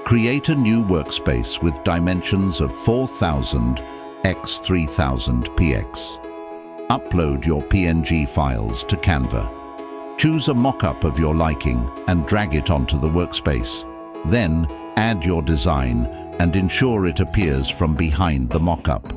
Create a new workspace with dimensions of 4000 x 3000 px. Upload your PNG files to Canva. Choose a mock-up of your liking and drag it onto the workspace. Then, add your design and ensure it appears from behind the mock-up.